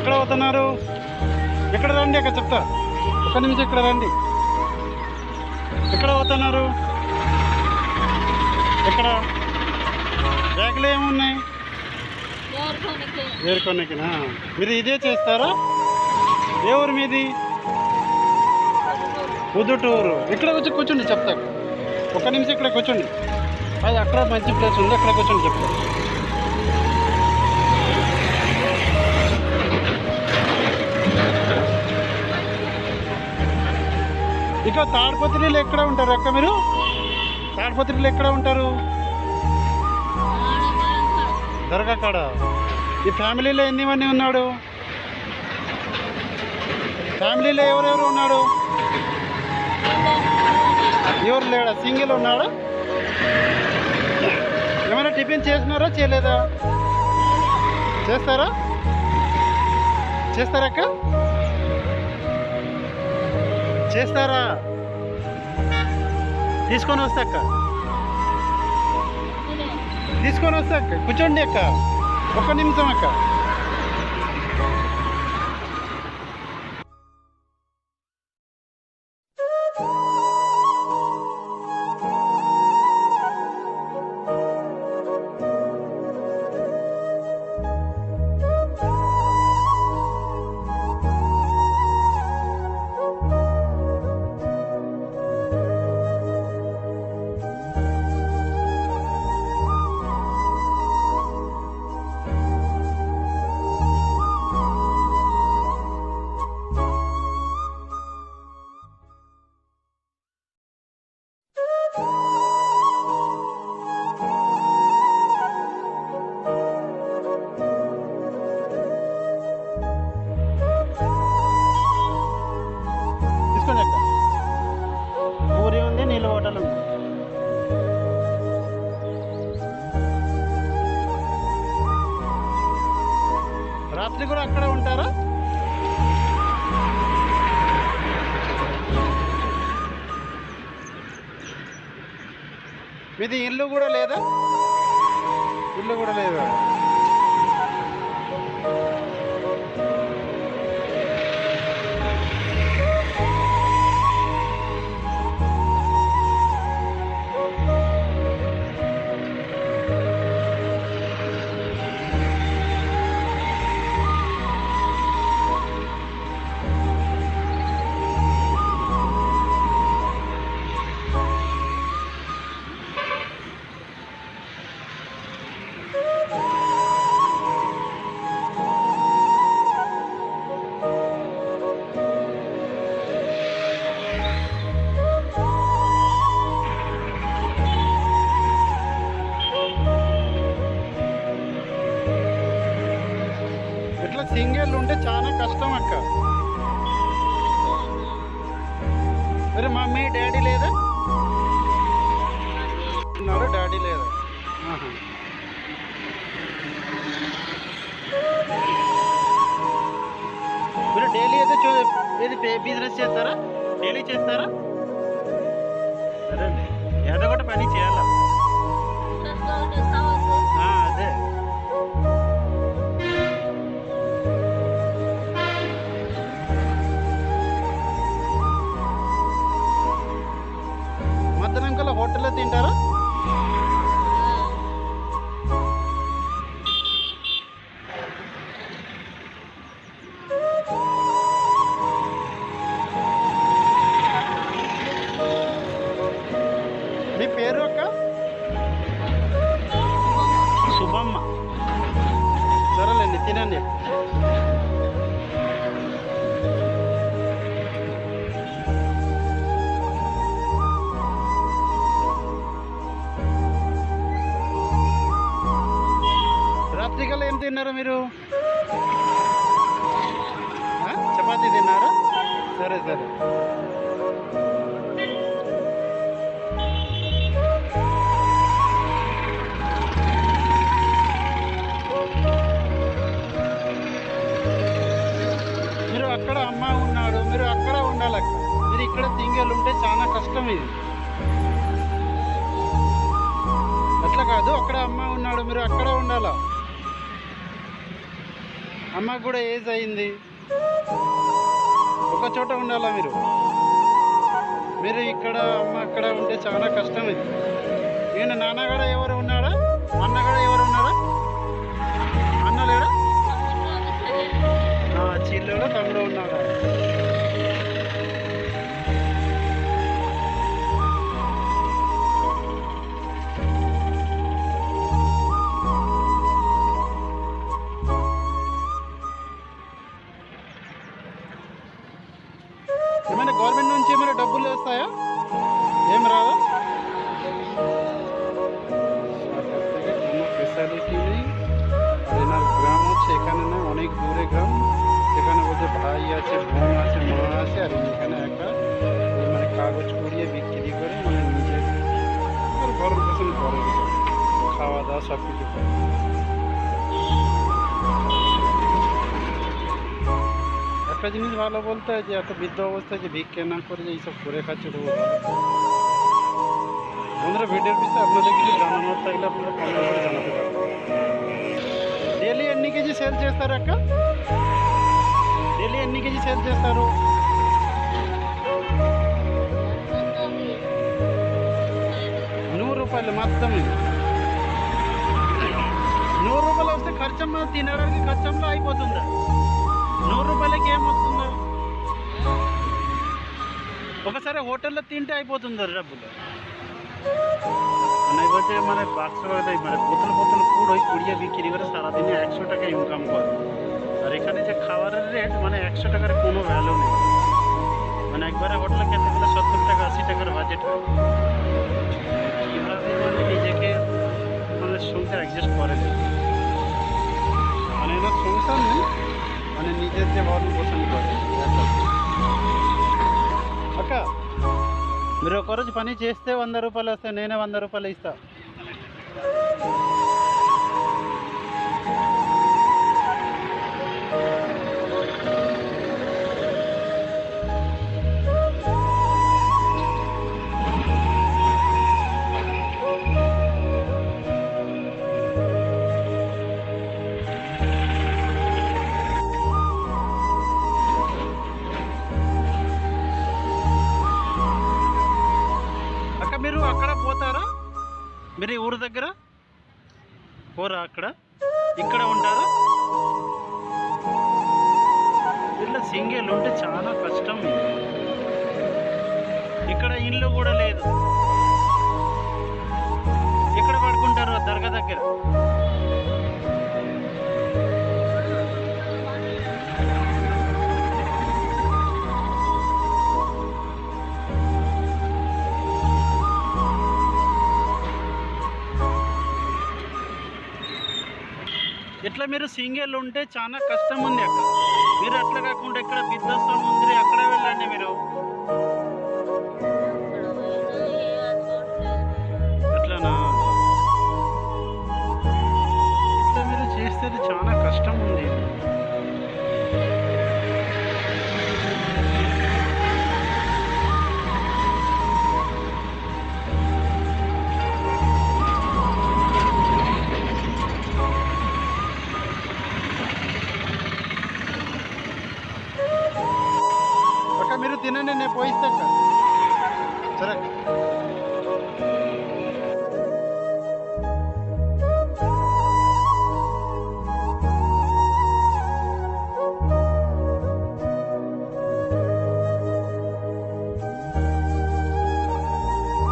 ఎక్కడ పోతున్నారు? ఇక్కడ రండి, అక్కడ చెప్తా. ఒక్క నిమిషం ఇక్కడ రండి. ఎక్కడ పోతున్నారు? ఎక్కడ బ్యాగ్లో ఏమున్నాయి? ఏరుకోనికినా? మీరు ఇదే చేస్తారా? ఏ ఊరు మీది? ఉదుటూరు. ఇక్కడ వచ్చి కూర్చోండి, చెప్తా. ఒక్క నిమిషం ఇక్కడ కూర్చోండి. అది అక్కడ మంచి ప్లేస్ ఉంది, అక్కడ కూర్చొని చెప్తా. ఇక తాడిపత్రిలో ఎక్కడ ఉంటారు అక్క మీరు? తాడిపత్రిలో ఎక్కడ ఉంటారు? దర్గా కాడ. ఈ ఫ్యామిలీలో ఎన్నిమంది ఉన్నాడు? ఫ్యామిలీలో ఎవరెవరు ఉన్నాడు? ఎవరు లేడా? సింగిల్ ఉన్నాడా? ఏమైనా టిఫిన్ చేసినారా చేయలేదా? చేస్తారా? చేస్తారక్క? చేస్తారా? తీసుకొని వస్తా అక్క, తీసుకొని వస్తా అక్క. కూర్చోండి అక్క, ఒక్క నిమిషం అక్క. పూరి ఉంది, నీళ్ళ హోటల్ ఉంది. రాత్రి కూడా అక్కడే ఉంటారా? మీది ఇల్లు కూడా లేదా? ఇల్లు కూడా లేదా? ఇట్లా సింగిల్ ఉంటే చాలా కష్టం అక్క. మరి మమ్మీ డాడీ లేదా? ఉన్నాడు, డాడీ లేదా? మీరు డైలీ ఏది బిజినెస్ చేస్తారా? డైలీ చేస్తారా? సరే అండి, ఏదో ఒకటి పని చేయాలా? అదే మధ్యాహ్నం కల్లా హోటల్లో తింటారా? మీ పేరు అక్క? శుభమ్మ. సరేలేండి, తినండి. రాత్రికల్లా ఏం తిన్నారా మీరు? చపాతీ తిన్నారా? సరే సరే. మీరు అక్కడ అమ్మ ఉన్నాడు, మీరు అక్కడ ఉండాలక్క. మీరు ఇక్కడ సింగిల్ ఉంటే చాలా కష్టం ఇది. అట్లా కాదు, అక్కడ అమ్మ ఉన్నాడు, మీరు అక్కడ ఉండాలా. అమ్మకు కూడా ఏజ్ అయింది. ఒక చోట ఉండాలా మీరు. మీరు ఇక్కడ అమ్మ అక్కడ ఉంటే చాలా కష్టం ఇది. నేను నాన్నగడ ఎవరు ఉన్నాడా, అన్నగడ ఎవరు ఉన్నాడా? అన్న లేడా? చెల్లెడు తమ్ముడు ఉన్నాడా? ఏమైనా గవర్నమెంట్ నుంచి ఏమైనా డబ్బులు వస్తాయా? ఏం রাদা ফেসিলিটি নেই। আর এনার গ্রাম হচ্ছে এখানে না, অনেক দূরে গ্রাম। সেখানে বলতে ভাই আছে, বোন আছে, মা আছে, আর এখানে একটা মানে কাগজ করিয়ে বিক্রি করে মানে নিজের আর ভরণ পোষণ করে, খাওয়া দাওয়া সব কিছু করে। একটা জিনিস ভালো বলতে হয় যে এত বৃদ্ধ অবস্থায় যে ভিক্ষা না করে যে এইসব করে খাচ্ছে খুব ভালো। বন্ধুরা, ভিডিওর বিষয়ে আপনাদের কিছু জানানোর থাকলে আপনারা কমেন্ট করে জানাতে পারেন। డైలీ ఎన్ని కేజీ సేల్ చేస్తారు అక్క? డైలీ ఎన్ని కేజీ సేల్ చేస్తారు? 100 రూపాయలు మాత్రమే. 100 రూపాయలు వస్తే ఖర్చమ్మ తినడానికి ఖర్చంలో అయిపోతుందా? 100 రూపాయలకి ఏమొస్తుందో? ఒకసారి హోటల్లో తింటే అయిపోతుందా డబ్బులు? नहीं बोलते মানে 500 টাকা মানে বোতল বোতল পুরো ওই কুড়িয়ে বিক্রি করে সারাদিনে 100 টাকা ইনকাম করে। আর এখানে যে খাবারের রেট মানে 100 টাকার কোনো ভ্যালু নেই। মানে একবারে হোটেলে খেতে গেলে 70 টাকা 80 টাকার বাজেট হয়। কীভাবে মানে নিজেকে মানে সংসার অ্যাডজাস্ট করে নেয়, মানে এনার সংসার নেই, মানে নিজের যে ভরণ পোষণ করে। అక్క మీరు ఒకరోజు పని చేస్తే 100 రూపాయలు వస్తాయి, నేనే 100 రూపాయలు ఇస్తా. మీరు అక్కడ పోతారా? మీరు ఊరు దగ్గర పోరా? అక్కడ ఇక్కడ ఉంటారా? ఇట్లా సింగిల్ ఉంటే చాలా కష్టం. ఇక్కడ ఇల్లు కూడా లేదు. ఇక్కడ పడుకుంటారు దర్గా దగ్గర. ఇట్లా మీరు సింగిల్ ఉంటే చాలా కష్టం ఉంది అక్కడ. మీరు అట్లా కాకుండా ఇక్కడ బిద్దస్తం ఉంది, అక్కడ వెళ్ళండి మీరు. అట్లానా? ఇట్లా మీరు చేస్తే చాలా కష్టం ఉంది. మీరు తినండి, నేను పోయిస్తాను. సరే.